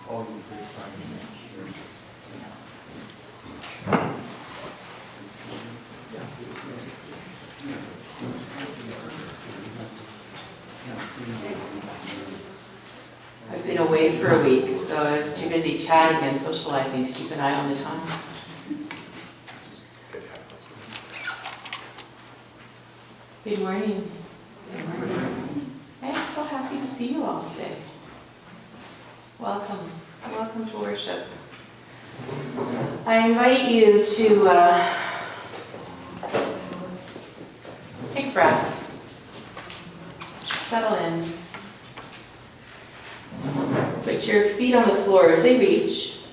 I've been away for a week, so I was too busy chatting and socializing to keep an eye on the time. Good morning. Good morning. I'm so happy to see you all today. Welcome. Welcome to worship. I invite you to take a breath. Settle in. Put your feet on the floor if they reach.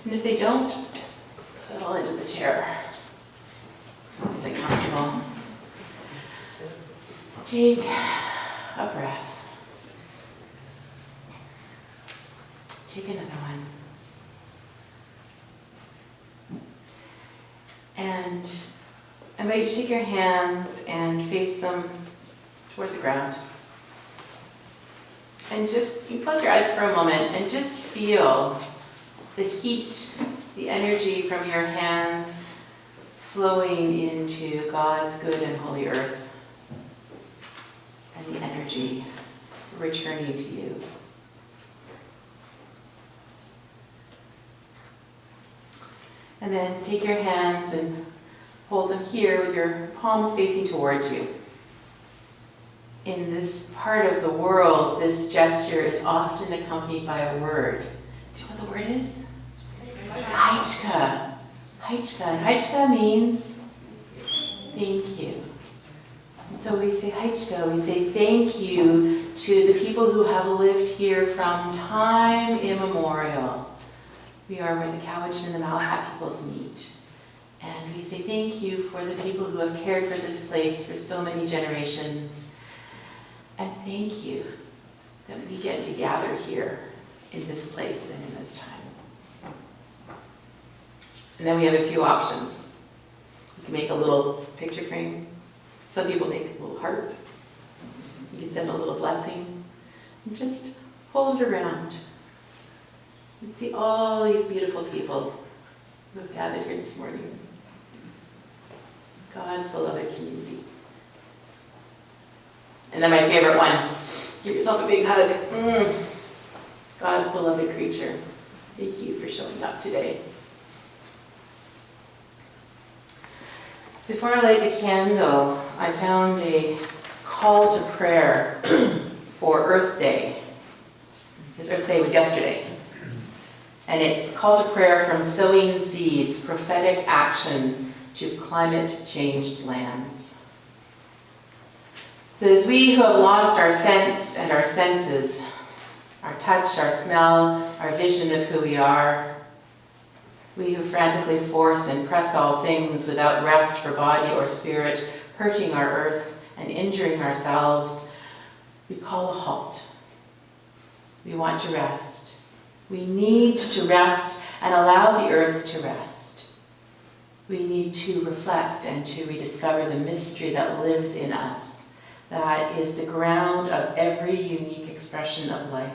And if they don't, just settle into the chair. Is it comfortable? Take a breath. Take another one. And I invite you to take your hands and face them toward the ground. And just, you close your eyes for a moment and just feel the heat, the energy from your hands flowing into God's good and holy earth. And the energy returning to you. And then take your hands and hold them here with your palms facing towards you. In this part of the world, this gesture is often accompanied by a word. Do you know what the word is? Haichka. Haichka. And Haichka means thank you. And so we say Haichka, we say thank you to the people who have lived here from time immemorial. We are where the Cowichan and the Malahat peoples meet. And we say thank you for the people who have cared for this place for so many generations. And thank you that we get to gather here in this place and in this time. And then we have a few options. You can make a little picture frame. Some people make a little heart. You can send a little blessing. And just hold it around. And see all these beautiful people who have gathered here this morning. God's beloved community. And then my favorite one, give yourself a big hug. God's beloved creature. Thank you for showing up today. Before I light the candle, I found a call to prayer for Earth Day. Because Earth Day was yesterday. And it's call to prayer from sowing seeds, prophetic action to climate changed lands. So as we who have lost our sense and our senses, our touch, our smell, our vision of who we are, we who frantically force and press all things without rest for body or spirit, hurting our earth and injuring ourselves, we call a halt. We want to rest. We need to rest and allow the earth to rest. We need to reflect and to rediscover the mystery that lives in us. That is the ground of every unique expression of life,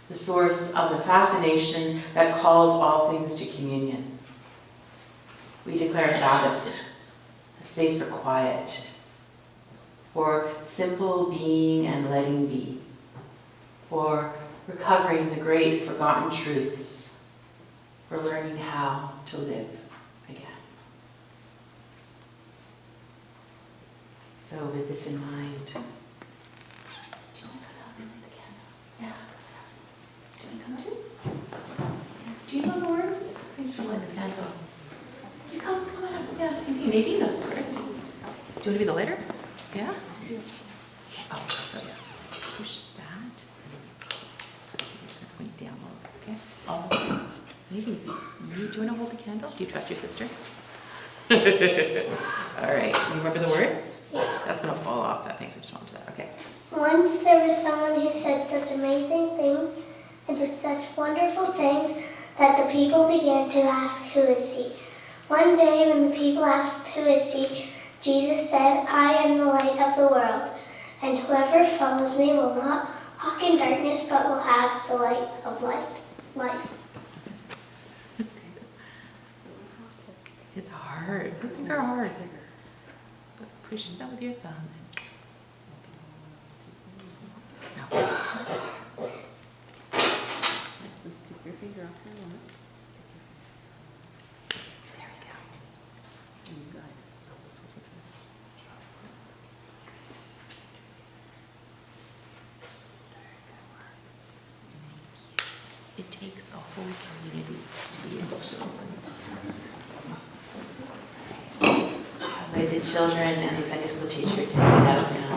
the source of the fascination that calls all things to communion. We declare a Sabbath, a space for quiet, for simple being and letting be, for recovering the great forgotten truths, for learning how to live again. So with this in mind, do you want to come help me light the candle? Yeah. Do you want to come too? Do you know the words? I just want to light the candle. You come on up. Yeah, maybe you know some words. Do you want to be the lighter? Yeah? Oh, so yeah. Push that. Point down a little, okay? Oh, maybe. Do you want to hold the candle? Do you trust your sister? All right, you remember the words? Yeah. That's gonna fall off that thing, so just hold to that, okay. Once there was someone who said such amazing things and did such wonderful things that the people began to ask, who is he? One day when the people asked, who is he? Jesus said, I am the light of the world, and whoever follows me will not walk in darkness but will have the light of light. push that with your thumb. No. Just keep your finger off your wallet. There we go. And you got it. It takes a whole community to be able to open it. By the children and the Sunday school teacher take it out now.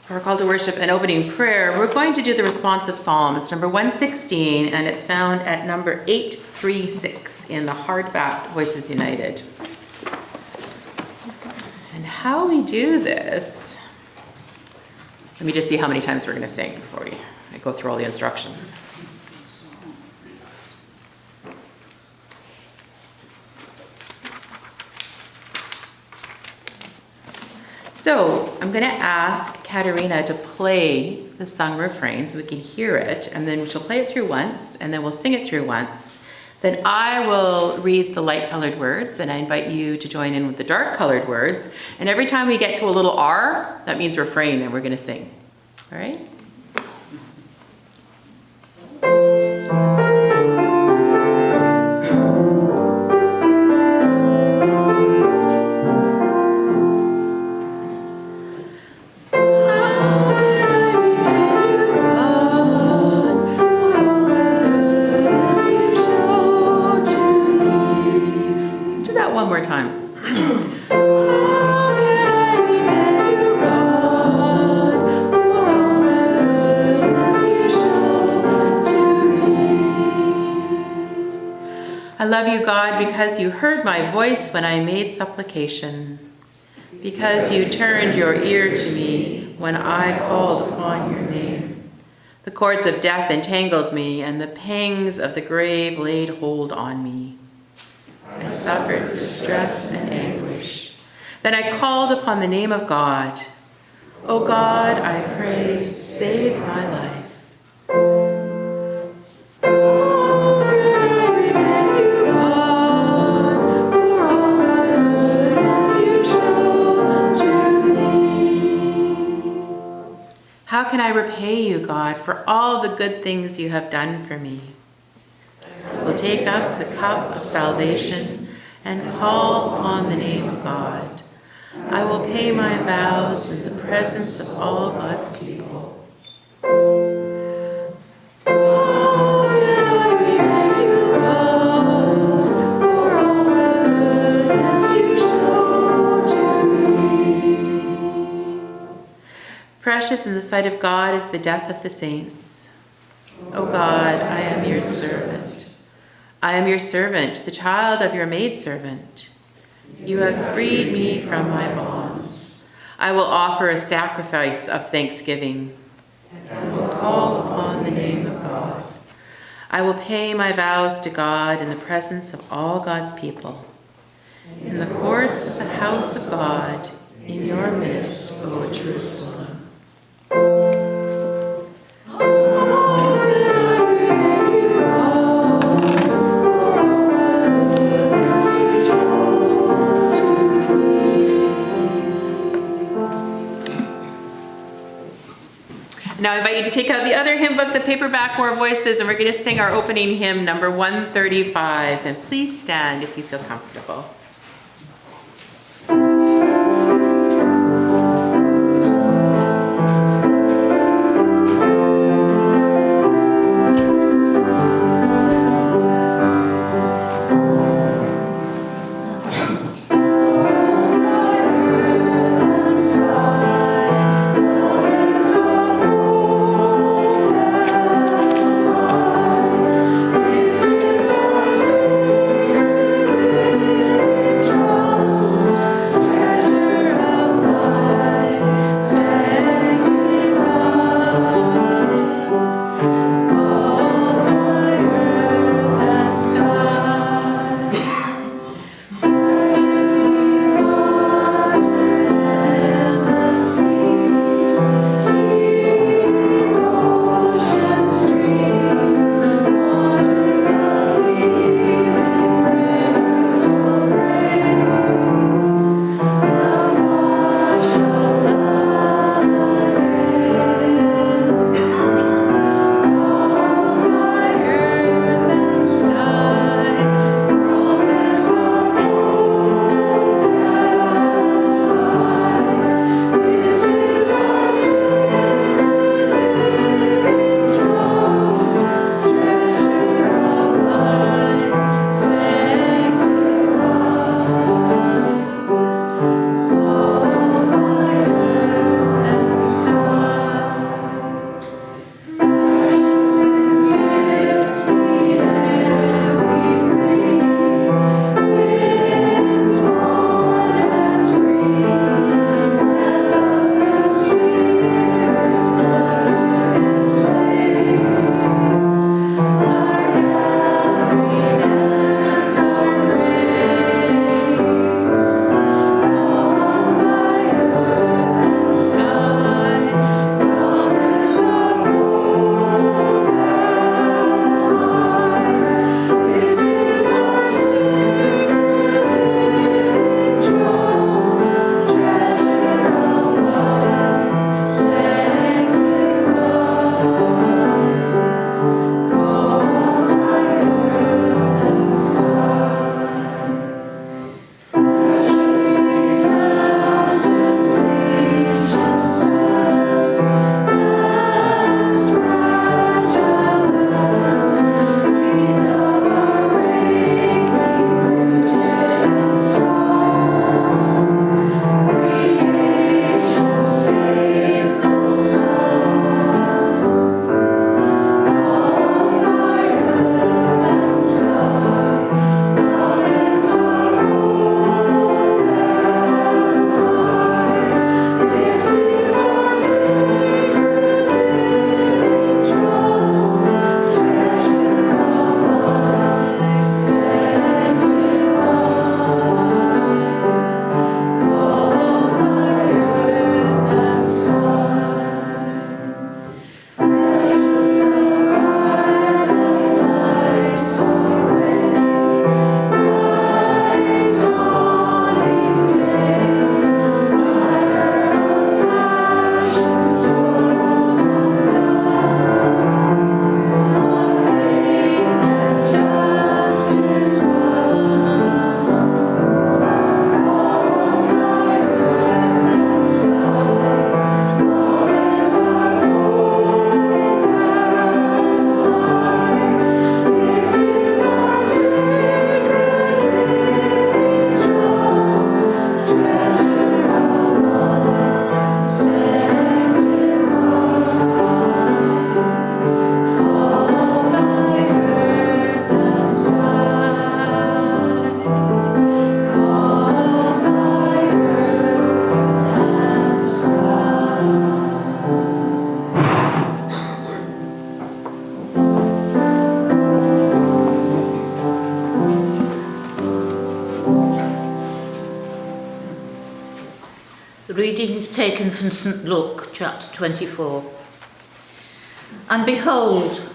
For our call to worship and opening prayer, we're going to do the responsive psalm. It's number 116, and it's found at number 836 in the hardback Voices United. And how we do this, let me just see how many times we're going to sing before I go through all the instructions. So I'm going to ask Katerina to play the sung refrain so we can hear it, and then she'll play it through once, and then we'll sing it through once. Then I will read the light-colored words, and I invite you to join in with the dark-colored words. And every time we get to a little R, that means refrain, and we're going to sing. All right? I love you, God, because you heard my voice when I made supplication, because you turned your ear to me when I called upon your name. The cords of death entangled me, and the pangs of the grave laid hold on me. I suffered distress and anguish. Then I called upon the name of God. O God, I pray, save my life. repay you, God, for all the good things you have done for me. I will take up the cup of salvation and call upon the name of God. I will pay my vows in the presence of all God's people. Precious in the sight of God is the death of the saints. O God, I am your servant. I am your servant, the child of your maidservant. You have freed me from my bonds. I will offer a sacrifice of thanksgiving and will call upon the name of God. I will pay my vows to God in the presence of all God's people. In the courts of the house of God, in your midst, O Jerusalem. Now I invite you to take out the other hymn book, the paperback, More Voices, and we're going to sing our opening hymn, number 135. And please stand if you feel comfortable. The reading is taken from St. Luke, chapter 24. And behold,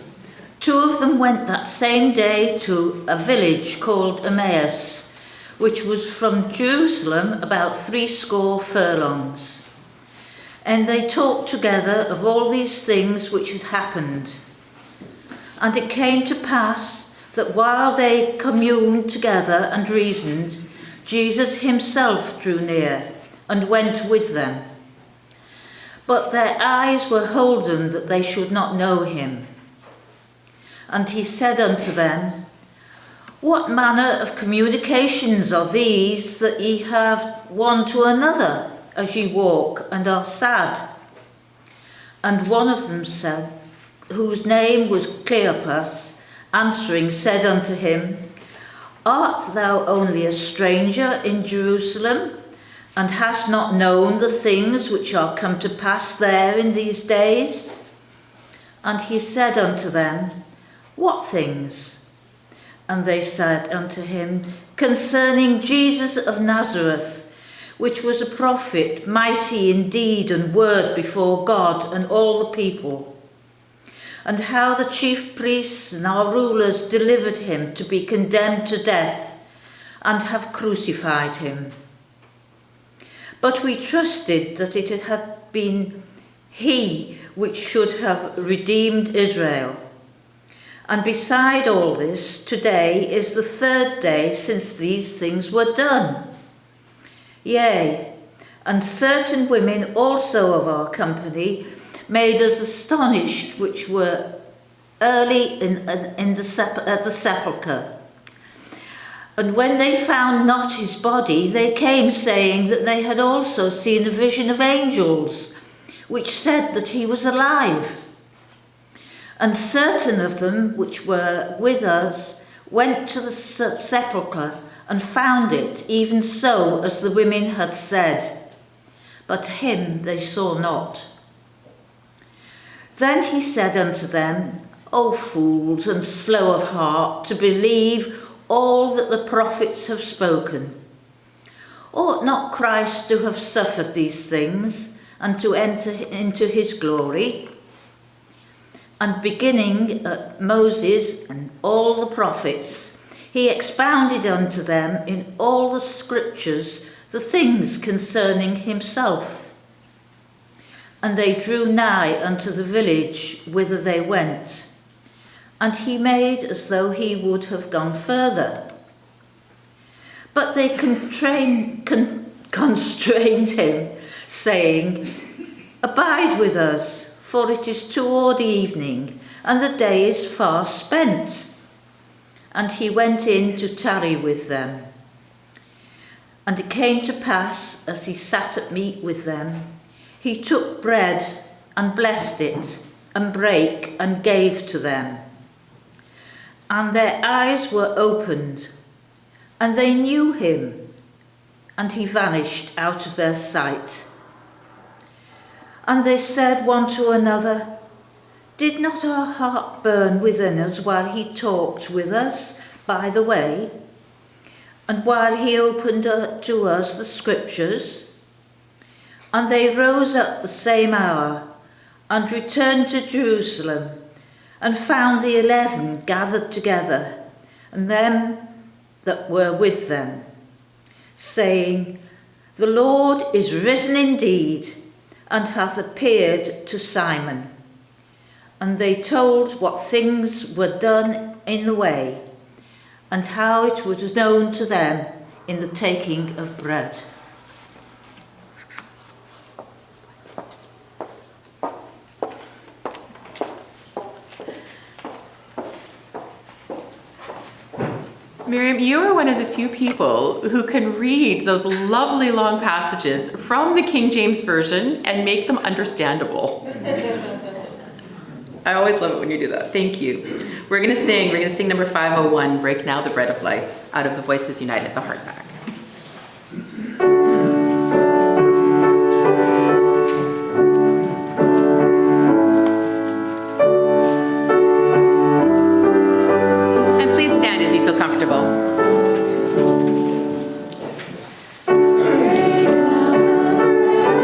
two of them went that same day to a village called Emmaus, which was from Jerusalem about 60 furlongs. And they talked together of all these things which had happened. And it came to pass that while they communed together and reasoned, Jesus himself drew near and went with them. But their eyes were holden that they should not know him. And he said unto them, What manner of communications are these that ye have one to another as ye walk and are sad? And one of them said, whose name was Cleopas, answering said unto him, Art thou only a stranger in Jerusalem, and hast not known the things which are come to pass there in these days? And he said unto them, What things? And they said unto him, Concerning Jesus of Nazareth, which was a prophet, mighty in deed and word before God and all the people, and how the chief priests and our rulers delivered him to be condemned to death, and have crucified him. But we trusted that it had been he which should have redeemed Israel. And beside all this, today is the 3rd day since these things were done. Yea, and certain women also of our company made us astonished, which were early at the sepulchre. And when they found not his body, they came, saying that they had also seen a vision of angels, which said that he was alive. And certain of them which were with us went to the sepulchre and found it, even so as the women had said, but him they saw not. Then he said unto them, O fools, and slow of heart to believe all that the prophets have spoken. Ought not Christ to have suffered these things, and to enter into his glory? And beginning at Moses and all the prophets, he expounded unto them in all the scriptures the things concerning himself. And they drew nigh unto the village whither they went. And he made as though he would have gone further. But they constrained him, saying, Abide with us, for it is toward evening, and the day is far spent. And he went in to tarry with them. And it came to pass, as he sat at meat with them, he took bread and blessed it, and brake and gave to them. And their eyes were opened, and they knew him, and he vanished out of their sight. And they said one to another, Did not our heart burn within us while he talked with us by the way, and while he opened to us the scriptures? And they rose up the same hour, and returned to Jerusalem, and found the 11 gathered together, and them that were with them, saying, The Lord is risen indeed, and hath appeared to Simon. And they told what things were done in the way, and how it was known to them in the taking of bread. Miriam, you are one of the few people who can read those lovely long passages from the King James Version and make them understandable. I always love it when you do that. Thank you. We're going to sing number 501, Break Now the Bread of Life, out of the Voices United, the hardback. Break now the bread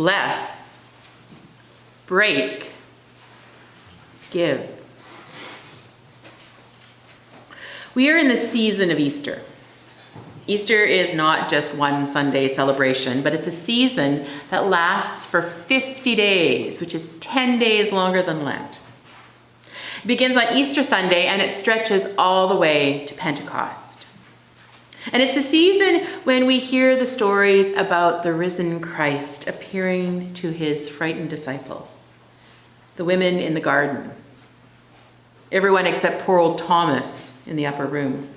bless, break, give. We are in the season of Easter. Easter is not just one Sunday celebration, but it's a season that lasts for 50 days, which is 10 days longer than Lent. It begins on Easter Sunday and it stretches all the way to Pentecost. And it's the season when we hear the stories about the risen Christ appearing to his frightened disciples, the women in the garden, everyone except poor old Thomas in the upper room,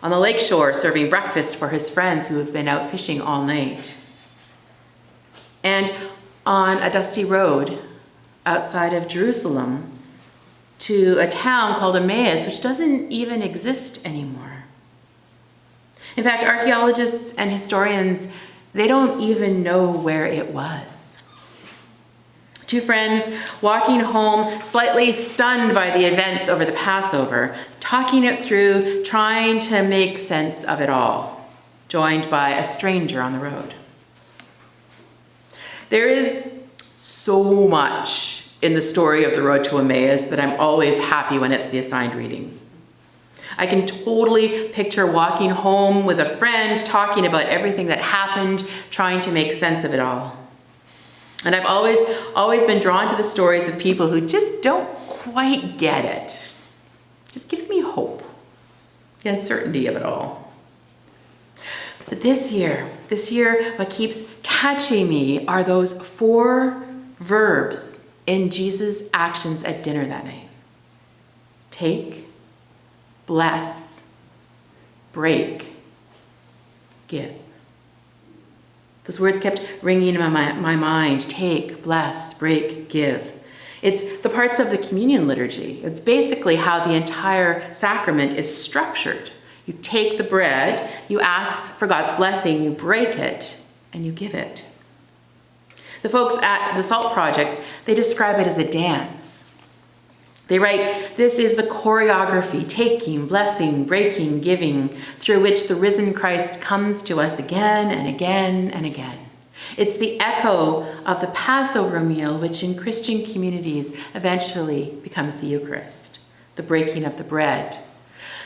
on the lakeshore serving breakfast for his friends who have been out fishing all night, and on a dusty road outside of Jerusalem to a town called Emmaus, which doesn't even exist anymore. In fact, archaeologists and historians, they don't even know where it was. Two friends walking home, slightly stunned by the events over the Passover, talking it through, trying to make sense of it all, joined by a stranger on the road. There is so much in the story of the road to Emmaus that I'm always happy when it's the assigned reading. I can totally picture walking home with a friend, talking about everything that happened, trying to make sense of it all. And I've always been drawn to the stories of people who just don't quite get it. It just gives me hope, the uncertainty of it all. But this year, what keeps catching me are those 4 verbs in Jesus' actions at dinner that night. Take, bless, break, give. Those words kept ringing in my mind. Take, bless, break, give. It's the parts of the communion liturgy. It's basically how the entire sacrament is structured. You take the bread, you ask for God's blessing, you break it, and you give it. The folks at the Salt Project, they describe it as a dance. They write, this is the choreography, taking, blessing, breaking, giving, through which the risen Christ comes to us again and again and again. It's the echo of the Passover meal, which in Christian communities eventually becomes the Eucharist, the breaking of the bread.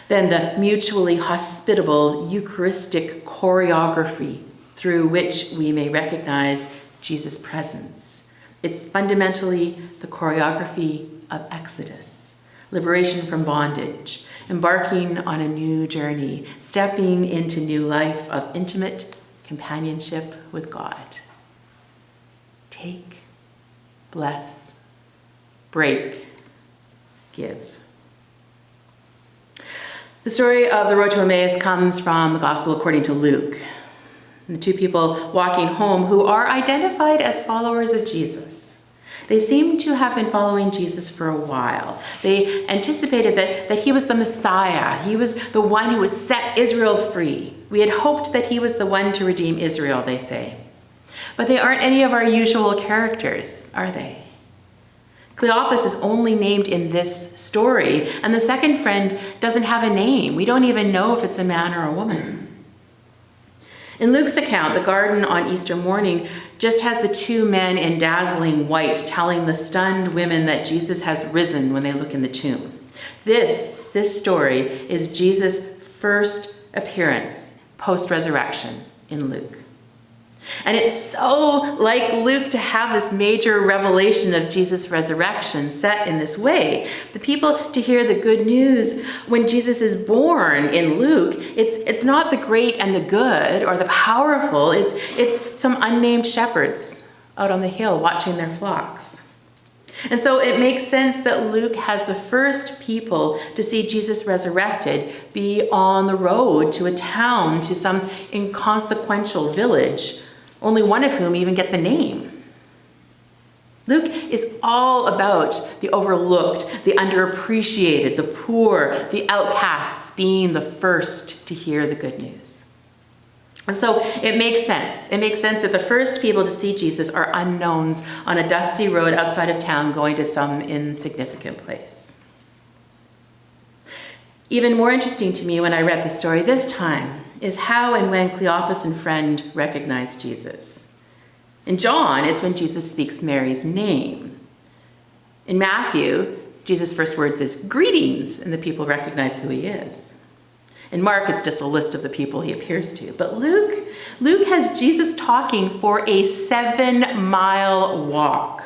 Then the mutually hospitable Eucharistic choreography through which we may recognize Jesus' presence. It's fundamentally the choreography of Exodus, liberation from bondage, embarking on a new journey, stepping into new life of intimate companionship with God. Take, bless, break, give. The story of the road to Emmaus comes from the Gospel according to Luke. The 2 people walking home who are identified as followers of Jesus. They seem to have been following Jesus for a while. They anticipated that he was the Messiah. He was the one who would set Israel free. We had hoped that he was the one to redeem Israel, they say. But they aren't any of our usual characters, are they? Cleopas is only named in this story, and the second friend doesn't have a name. We don't even know if it's a man or a woman. In Luke's account, the garden on Easter morning just has the 2 men in dazzling white telling the stunned women that Jesus has risen when they look in the tomb. This story is Jesus' first appearance post-resurrection in Luke. And it's so like Luke to have this major revelation of Jesus' resurrection set in this way. The people to hear the good news when Jesus is born in Luke, it's not the great and the good or the powerful, it's some unnamed shepherds out on the hill watching their flocks. And so it makes sense that Luke has the first people to see Jesus resurrected be on the road to a town, to some inconsequential village, only one of whom even gets a name. Luke is all about the overlooked, the underappreciated, the poor, the outcasts being the first to hear the good news. And so it makes sense. It makes sense that the first people to see Jesus are unknowns on a dusty road outside of town going to some insignificant place. Even more interesting to me when I read the story this time is how and when Cleopas and friend recognized Jesus. In John, it's when Jesus speaks Mary's name. In Matthew, Jesus' first words is greetings, and the people recognize who he is. In Mark, it's just a list of the people he appears to. But Luke has Jesus talking for a 7-mile walk.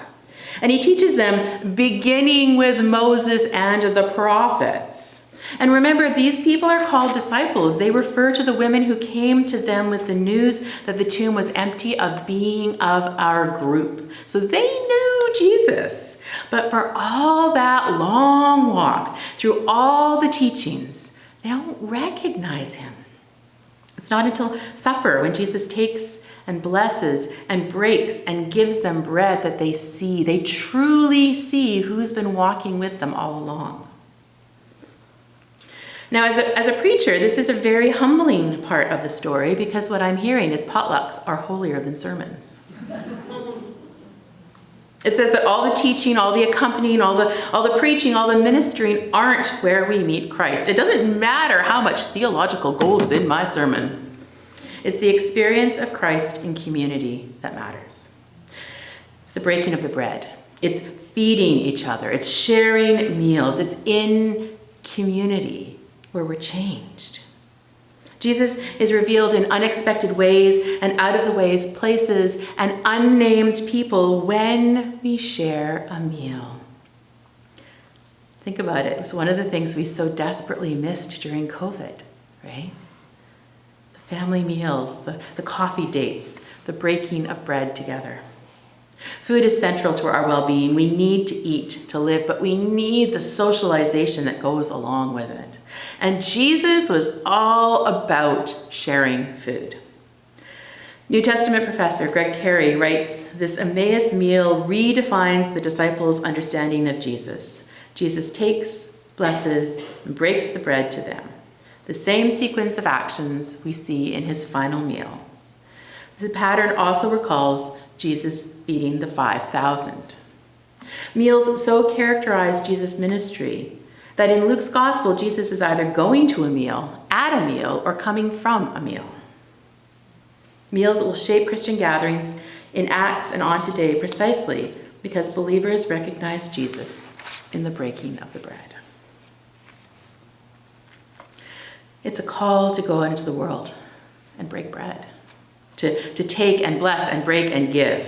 And he teaches them beginning with Moses and the prophets. And remember, these people are called disciples. They refer to the women who came to them with the news that the tomb was empty of being of our group. So they knew Jesus. But for all that long walk, through all the teachings, they don't recognize him. It's not until supper, when Jesus takes and blesses and breaks and gives them bread, that they truly see who's been walking with them all along. Now, as a preacher, this is a very humbling part of the story, because what I'm hearing is potlucks are holier than sermons. It says that all the teaching, all the accompanying, all the preaching, all the ministering aren't where we meet Christ. It doesn't matter how much theological gold is in my sermon. It's the experience of Christ in community that matters. It's the breaking of the bread. It's feeding each other. It's sharing meals. It's in community where we're changed. Jesus is revealed in unexpected ways and out of the ways, places, and unnamed people when we share a meal. Think about it. It was one of the things we so desperately missed during COVID, right? The family meals, the coffee dates, the breaking of bread together. Food is central to our well-being. We need to eat to live, but we need the socialization that goes along with it. And Jesus was all about sharing food. New Testament professor Greg Carey writes, "This Emmaus meal redefines the disciples' understanding of Jesus. Jesus takes, blesses, and breaks the bread to them. The same sequence of actions we see in his final meal. The pattern also recalls Jesus feeding the 5,000. Meals so characterize Jesus' ministry that in Luke's gospel, Jesus is either going to a meal, at a meal, or coming from a meal. Meals will shape Christian gatherings in Acts and on today precisely because believers recognize Jesus in the breaking of the bread." It's a call to go into the world and break bread, to take and bless and break and give.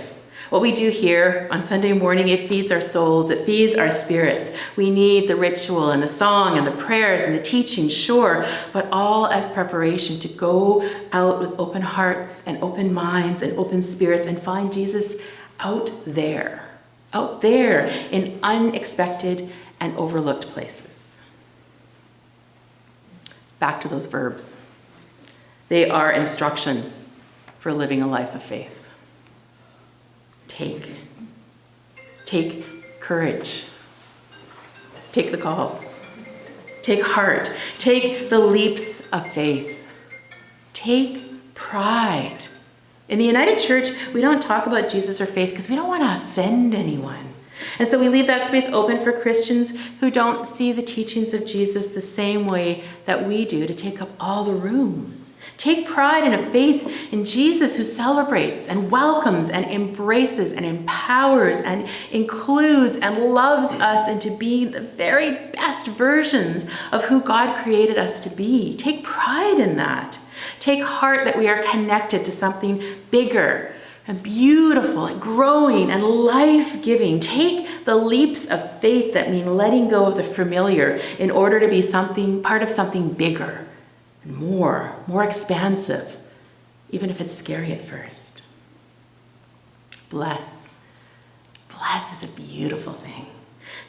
What we do here on Sunday morning, it feeds our souls, it feeds our spirits. We need the ritual and the song and the prayers and the teaching, sure, but all as preparation to go out with open hearts and open minds and open spirits and find Jesus out there in unexpected and overlooked places. Back to those verbs. They are instructions for living a life of faith. Take courage. Take the call. Take heart. Take the leaps of faith. Take pride. In the United Church, we don't talk about Jesus or faith because we don't want to offend anyone. And so we leave that space open for Christians who don't see the teachings of Jesus the same way that we do to take up all the room. Take pride in a faith in Jesus who celebrates and welcomes and embraces and empowers and includes and loves us into being the very best versions of who God created us to be. Take pride in that. Take heart that we are connected to something bigger and beautiful and growing and life-giving. Take the leaps of faith that mean letting go of the familiar in order to be part of something bigger. More expansive, even if it's scary at first. Bless is a beautiful thing.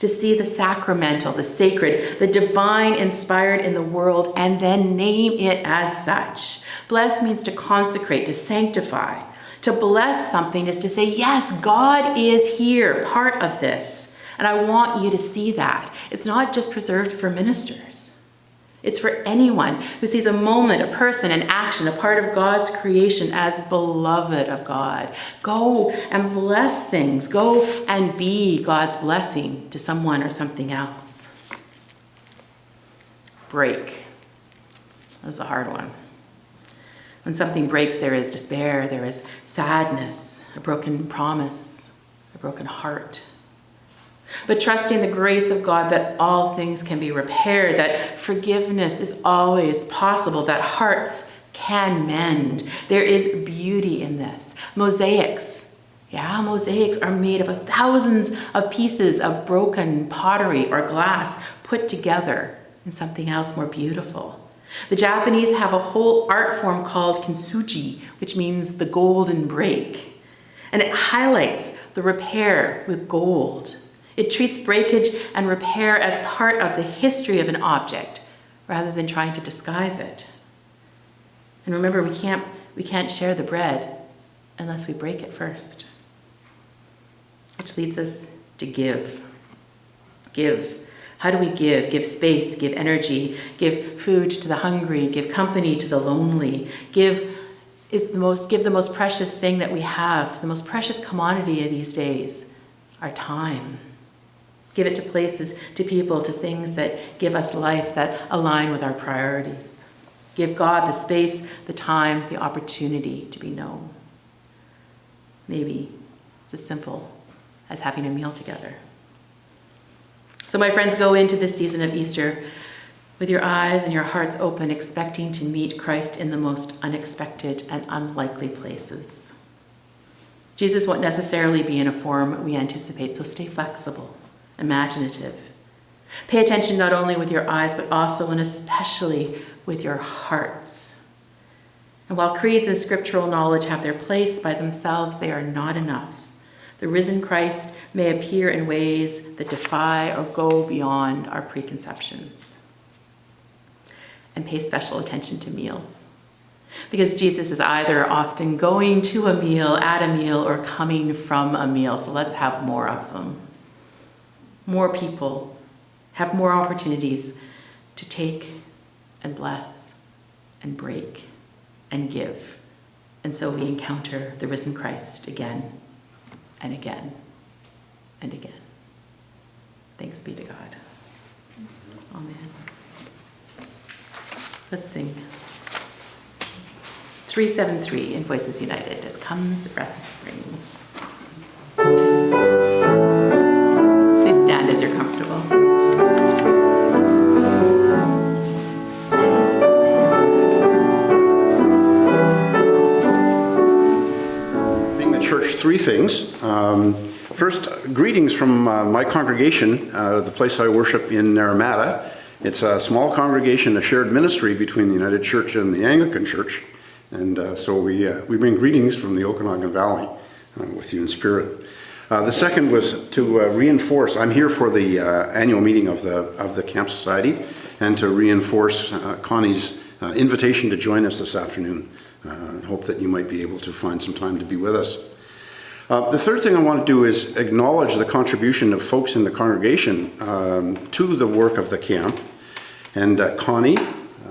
To see the sacramental, the sacred, the divine inspired in the world and then name it as such. Bless means to consecrate, to sanctify. To bless something is to say, yes, God is here, part of this. And I want you to see that. It's not just reserved for ministers. It's for anyone who sees a moment, a person, an action, a part of God's creation as beloved of God. Go and bless things. Go and be God's blessing to someone or something else. Break. That was a hard one. When something breaks, there is despair, there is sadness, a broken promise, a broken heart. But trusting the grace of God that all things can be repaired, that forgiveness is always possible, that hearts can mend. There is beauty in this. Mosaics are made up of thousands of pieces of broken pottery or glass put together in something else more beautiful. The Japanese have a whole art form called kintsugi, which means the golden break. And it highlights the repair with gold. It treats breakage and repair as part of the history of an object rather than trying to disguise it. And remember, we can't share the bread unless we break it first. Which leads us to give. Give. How do we give? Give space, give energy, give food to the hungry, give company to the lonely. Give the most precious thing that we have, the most precious commodity of these days, our time. Give it to places, to people, to things that give us life, that align with our priorities. Give God the space, the time, the opportunity to be known. Maybe it's as simple as having a meal together. So my friends, go into this season of Easter with your eyes and your hearts open, expecting to meet Christ in the most unexpected and unlikely places. Jesus won't necessarily be in a form we anticipate, so stay flexible, imaginative. Pay attention not only with your eyes, but also and especially with your hearts. And while creeds and scriptural knowledge have their place by themselves, they are not enough. The risen Christ may appear in ways that defy or go beyond our preconceptions. And pay special attention to meals. Because Jesus is either often going to a meal, at a meal, or coming from a meal. So let's have more of them. More people have more opportunities to take and bless and break and give. And so we encounter the risen Christ again and again and again. Thanks be to God. Amen. Let's sing 373 in Voices United, As Comes the Breath of Spring. Please stand as you're comfortable. In the church, three things. First, greetings from my congregation, the place I worship in Naramata. It's a small congregation, a shared ministry between the United Church and the Anglican Church. And so we bring greetings from the Okanagan Valley with you in spirit. The second was to reinforce, I'm here for the annual meeting of the Camp Society, and to reinforce Connie's invitation to join us this afternoon. Hope that you might be able to find some time to be with us. The third thing I want to do is acknowledge the contribution of folks in the congregation to the work of the camp. And Connie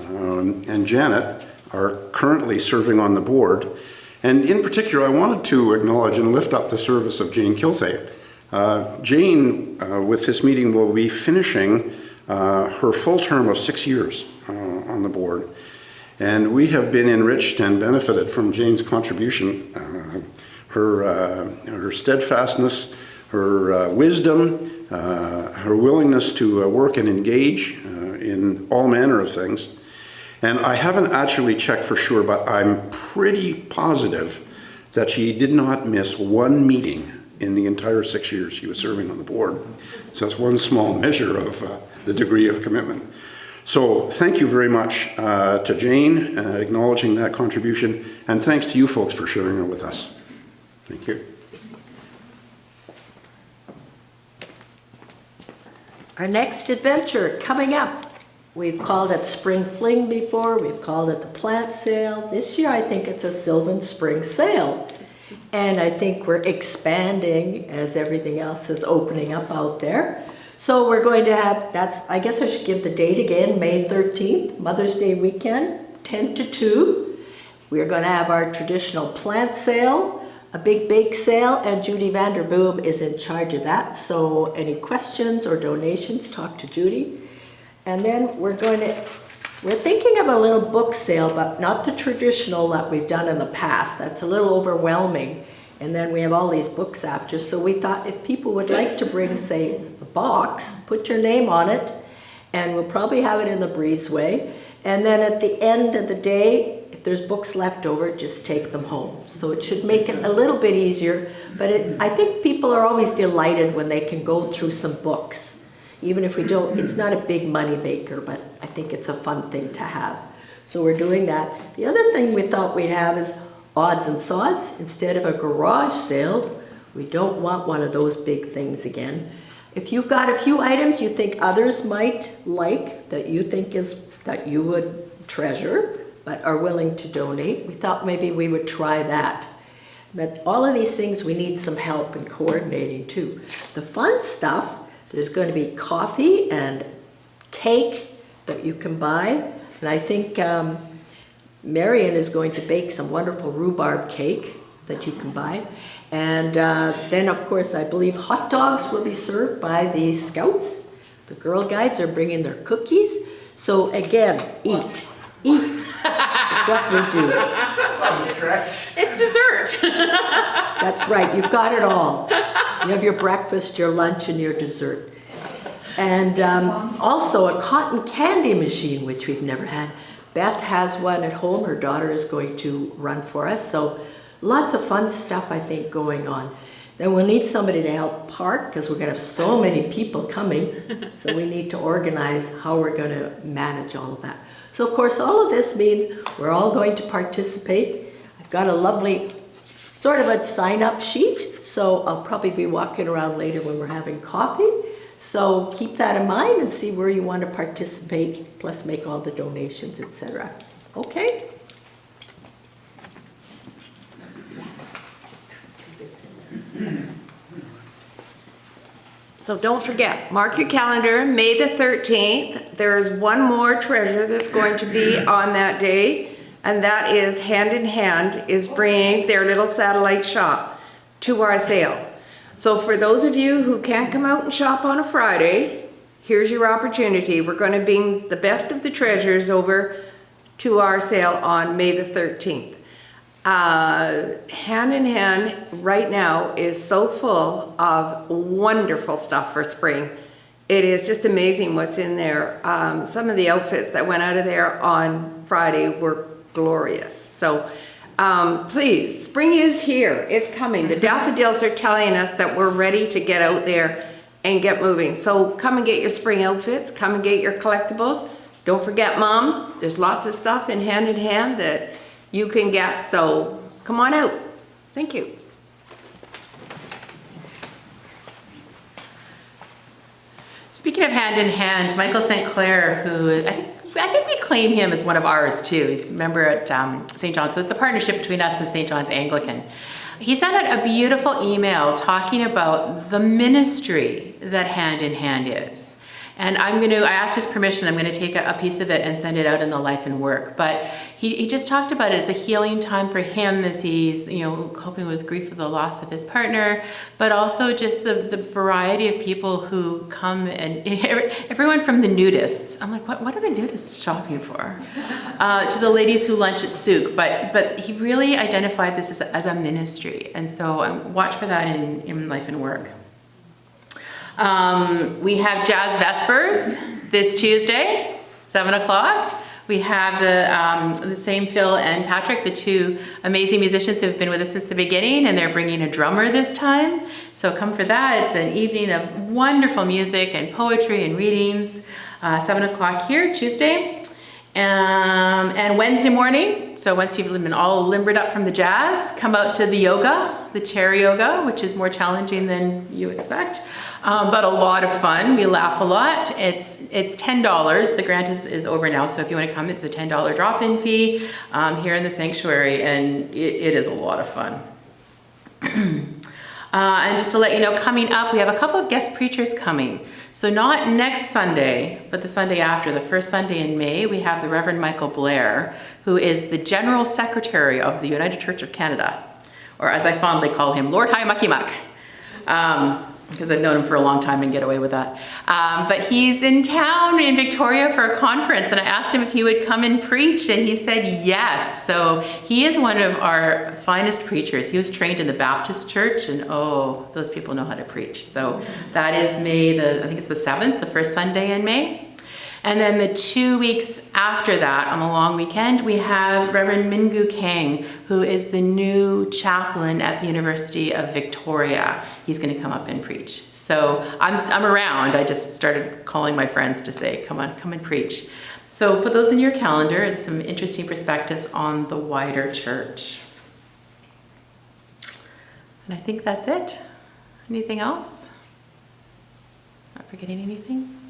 and Janet are currently serving on the board. And in particular, I wanted to acknowledge and lift up the service of Jane Kilthea. Jane, with this meeting, will be finishing her full term of 6 years on the board. And we have been enriched and benefited from Jane's contribution, her steadfastness, her wisdom, her willingness to work and engage in all manner of things. And I haven't actually checked for sure, but I'm pretty positive that she did not miss one meeting in the entire 6 years she was serving on the board. So that's one small measure of the degree of commitment. So thank you very much to Jane, acknowledging that contribution, and thanks to you folks for sharing it with us. Thank you. Our next adventure coming up. We've called it Spring Fling before, we've called it the plant sale. This year I think it's a Sylvan Spring Sale. And I think we're expanding as everything else is opening up out there. So we're going to have, I guess I should give the date again, May 13th, Mother's Day weekend, 10 to 2. We're going to have our traditional plant sale, a big bake sale, and Judy Vanderboom is in charge of that. So any questions or donations, talk to Judy. And then we're going to We're thinking of a little book sale, but not the traditional that we've done in the past. That's a little overwhelming. And then we have all these books after. So we thought if people would like to bring, say, a box, put your name on it, and we'll probably have it in the breezeway. And then at the end of the day, if there's books left over, just take them home. So it should make it a little bit easier. But I think people are always delighted when they can go through some books. Even if we don't, it's not a big money maker, but I think it's a fun thing to have. So we're doing that. The other thing we thought we'd have is odds and sods. Instead of a garage sale, we don't want one of those big things again. If you've got a few items you think others might like, that you think that you would treasure, but are willing to donate, we thought maybe we would try that. But all of these things we need some help in coordinating too. The fun stuff, there's going to be coffee and cake that you can buy. And I think Marion is going to bake some wonderful rhubarb cake that you can buy. And then, of course, I believe hot dogs will be served by the Scouts. The Girl Guides are bringing their cookies. So again, eat. Eat is what we do. It's dessert. That's right, you've got it all. You have your breakfast, your lunch, and your dessert. And also a cotton candy machine, which we've never had. Beth has one at home. Her daughter is going to run for us. So lots of fun stuff, I think, going on. Then we'll need somebody to help park because we're going to have so many people coming. So we need to organize how we're going to manage all of that. So, of course, all of this means we're all going to participate. I've got a lovely sort of a sign-up sheet. So I'll probably be walking around later when we're having coffee. So keep that in mind and see where you want to participate, plus make all the donations, etc. Okay? So don't forget, mark your calendar, May the 13th. There's one more treasure that's going to be on that day, and that is Hand in Hand is bringing their little satellite shop to our sale. So for those of you who can't come out and shop on a Friday, here's your opportunity. We're going to bring the best of the treasures over to our sale on May the 13th. Hand in Hand right now is so full of wonderful stuff for spring. It is just amazing what's in there. Some of the outfits that went out of there on Friday were glorious. So please, spring is here. It's coming. The daffodils are telling us that we're ready to get out there and get moving. So come and get your spring outfits. Come and get your collectibles. Don't forget, Mom, there's lots of stuff in Hand that you can get. So come on out. Thank you. Speaking of Hand in Hand, Michael St. Clair, who I think we claim him as one of ours too. He's a member at St. John's, so it's a partnership between us and St. John's Anglican. He sent out a beautiful email talking about the ministry that Hand in Hand is. And I asked his permission, I'm going to take a piece of it and send it out in the Life and Work. But he just talked about it as a healing time for him as he's, coping with grief of the loss of his partner, but also just the variety of people who come, and everyone from the nudists. I'm like, what are the nudists shopping for? To the ladies who lunch at Souk. But he really identified this as a ministry. And so watch for that in Life and Work. We have Jazz Vespers this Tuesday, 7 o'clock. We have the same Phil and Patrick, the two amazing musicians who have been with us since the beginning, and they're bringing a drummer this time. So come for that. It's an evening of wonderful music and poetry and readings. 7 o'clock here, Tuesday. And Wednesday morning, so once you've been all limbered up from the jazz, come out to the yoga, the chair yoga, which is more challenging than you expect. But a lot of fun. We laugh a lot. It's $10. The grant is over now, so if you want to come, it's a $10 drop-in fee here in the sanctuary, and it is a lot of fun. And just to let you know, coming up, we have a couple of guest preachers coming. So not next Sunday, but the Sunday after, the first Sunday in May, we have the Reverend Michael Blair, who is the General Secretary of the United Church of Canada, or as I fondly call him, Lord High Mucky Muck. because I've known him for a long time and get away with that. But he's in town in Victoria for a conference, and I asked him if he would come and preach, and he said yes. So he is one of our finest preachers. He was trained in the Baptist church, and oh, those people know how to preach. So that is May I think it's the 7th, the first Sunday in May. And then the 2 weeks after that, on the long weekend, we have Reverend Mingu Kang, who is the new chaplain at the University of Victoria. He's going to come up and preach. So I'm around. I just started calling my friends to say, come on, come and preach. So put those in your calendar as some interesting perspectives on the wider church. And I think that's it. Anything else? Not forgetting anything?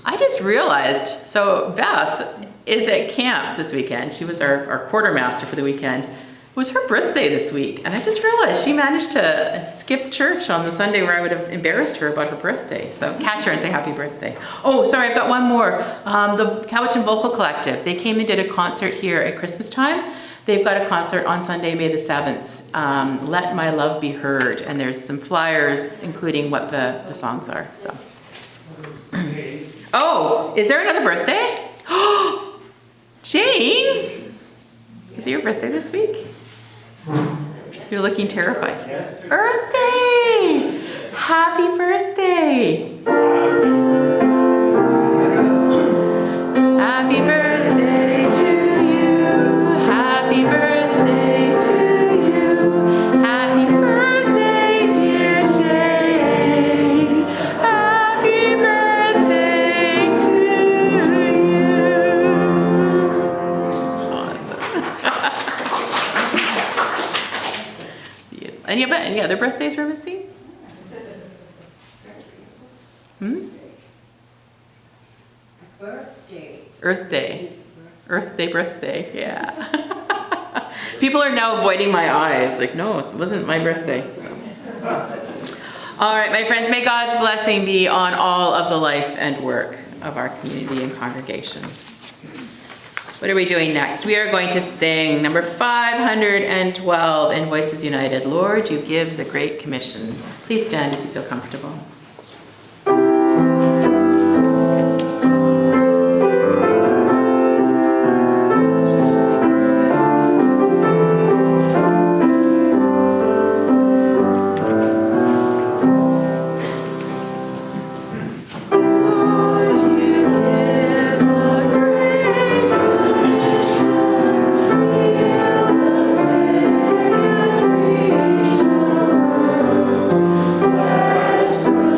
I just realized, so Beth is at camp this weekend. She was our quartermaster for the weekend. It was her birthday this week, and I just realized she managed to skip church on the Sunday where I would have embarrassed her about her birthday. So catch her and say happy birthday. Oh, sorry, I've got one more. The Cowichan Vocal Collective, they came and did a concert here at Christmas time. They've got a concert on Sunday, May the 7th, Let My Love Be Heard, and there's some flyers including what the songs are, so. Oh, is there another birthday? Jane, is it your birthday this week? You're looking terrified. Birthday! Happy birthday! Happy birthday to you. Happy birthday to you. Happy birthday, dear Jane. Happy birthday to you. Awesome. Any other birthdays we're missing? Earth Day. Earth Day birthday, yeah. People are now avoiding my eyes. Like, no, it wasn't my birthday. All right, my friends, may God's blessing be on all of the life and work of our community and congregation. What are we doing next? We are going to sing number 512 in Voices United. Lord, you give the Great Commission. Please stand as you feel comfortable. Yes.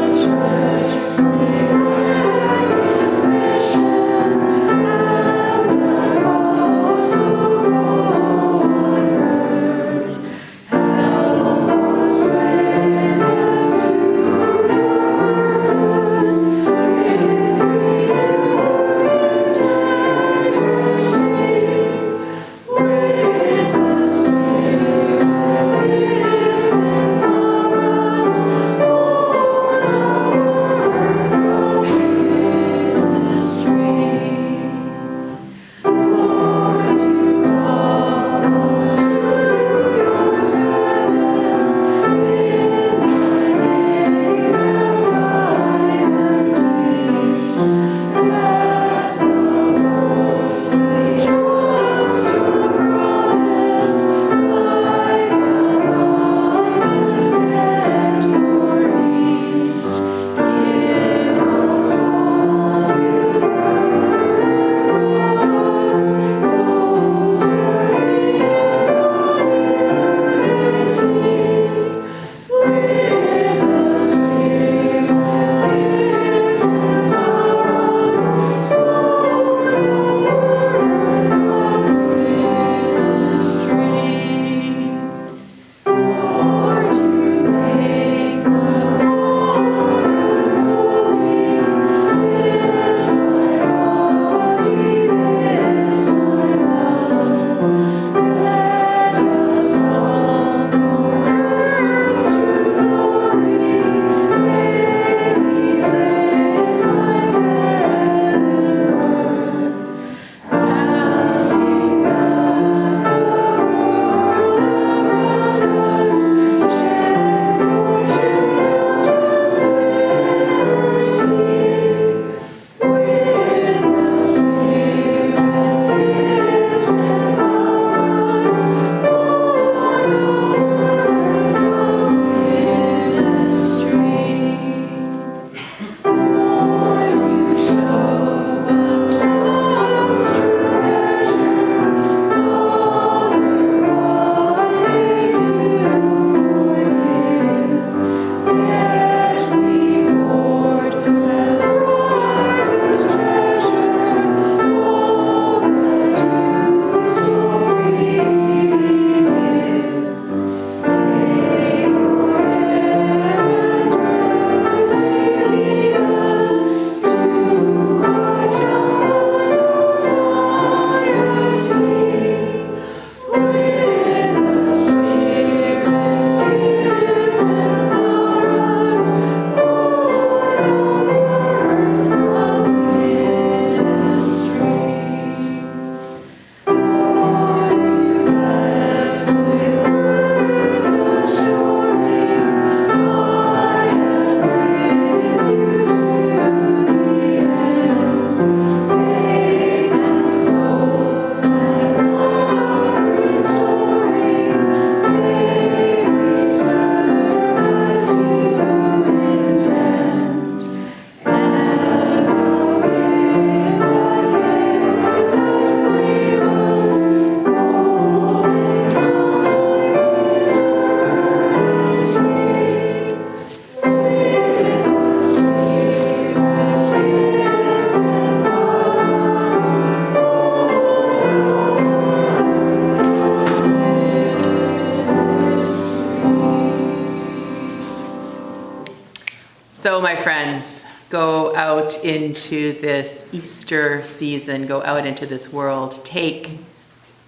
go out into this Easter season, go out into this world, take,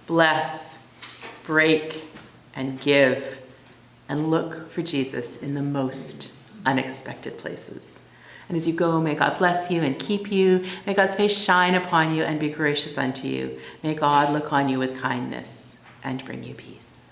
bless, break, and give, and look for Jesus in the most unexpected places. And as you go, may God bless you and keep you. May God's face shine upon you and be gracious unto you. May God look on you with kindness and bring you peace.